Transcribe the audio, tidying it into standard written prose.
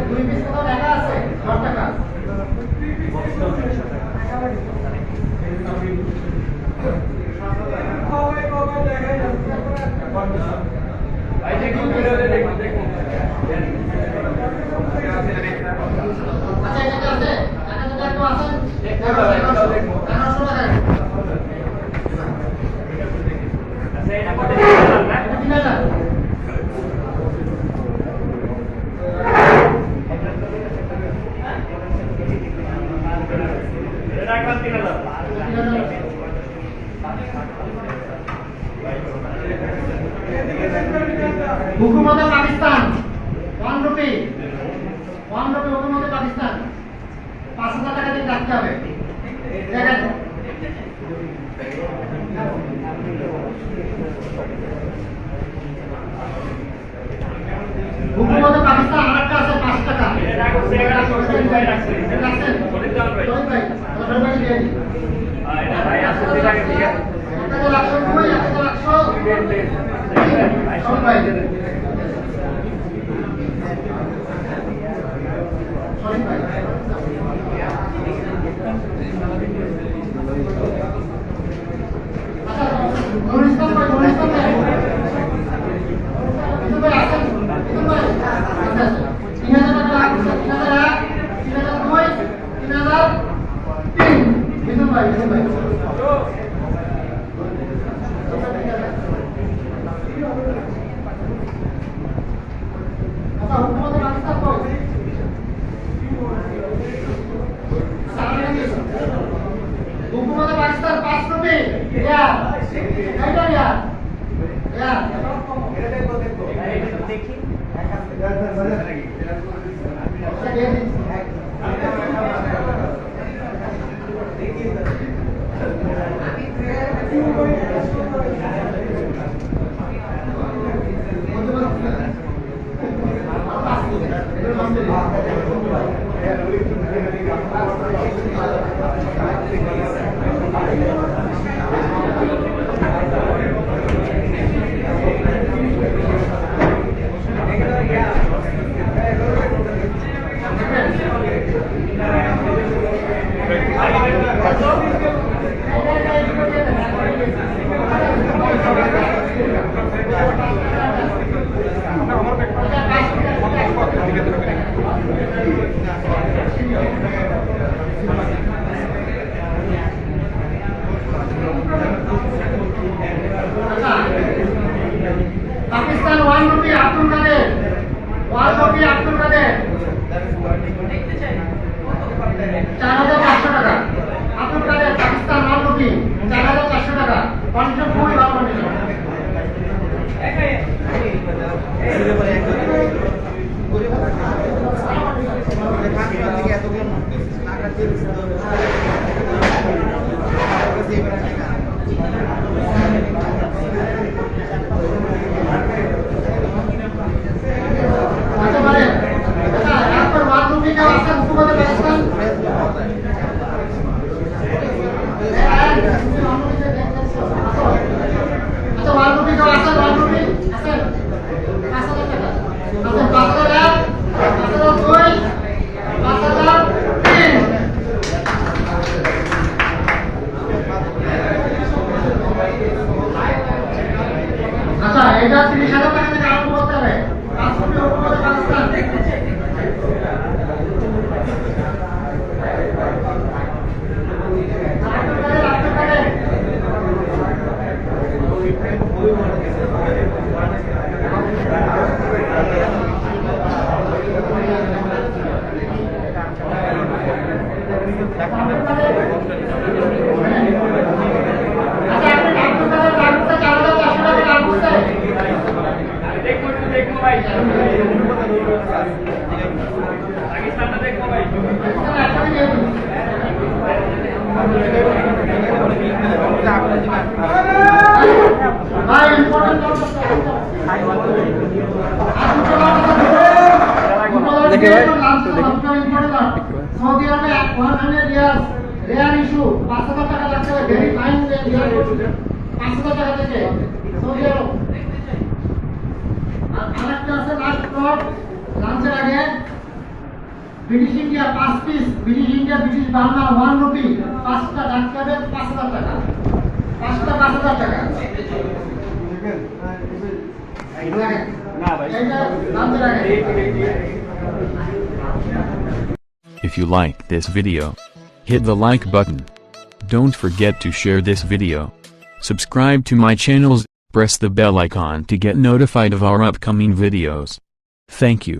দুই পিস কত টাকা আছে? 10 টাকা। ভাই দেখুন ভিডিওতে দেখুন দেখুন। আচ্ছা এটা আছে? এটা তো একটু আছে। দেখুন ভাই এটাও দেখুন। 1100 টাকা। আচ্ছা এটা কত দিবেন না? 3000। এটা কত 3000? हुकूमत पाकिस्तान 1 रुपी हुकूमत पाकिस्तान 5000 টাকা দিয়ে রাখতে হবে দেখেন हुकूमत पाकिस्तान আরেকটা আছে 5 টাকা এটা রাখছে 1100 ভাই রাখছে রাখছেন বলে দাও ভাই ভাই ভাই দিয়ে দিন এটা ভাই আছে ঠিক আছে ঠিক আছে এটা রাখছো কই এটা রাখছো ভাই সরি ভাই আচ্ছা নুরিস্তান ভাই এটা ভাই আসেন এটা ভাই আচ্ছা 3000 টাকা লাগছে 3001 3002 3003 এটা ভাই हुकूमत पाकिस्तान 5 रुपए यार नहीं यार यार দেখি पाकिस्तान 1 रुपी अब्दुल काদের 1 रुपी अब्दुल काদের দেখতে চাই কত করতে 4500 টাকা अब्दुल काদের पाकिस्तान 1 रुपी 4500 টাকা কন্ট্রাক্ট খুবই ভালো মানে अच्छा এটা 30000 টাকা থেকে আরম্ভ করতে হবে 5 কোটি উপরে পাকিস্তান देखो भाई पाकिस्तान में देखो भाई भाई इंपॉर्टेंट देखिए भाई सऊदी अरब में 100 रियाल रेयर इशू 5000 টাকা লাগছে ভেরি ফাইন রিয়াল 5000 টাকা থেকে সৌদি আরব আর আরেকটা আছে লাস্ট নোট লাঞ্চের আগে British India 5 piece, British India British Bangla 1 rupee, 5টা ডাকতে হবে 5000 টাকা, 5টা 5000 টাকা। If you like this video, hit the like button. Don't forget to share this video. Subscribe to my channels, press the bell icon to get notified of our upcoming videos. Thank you.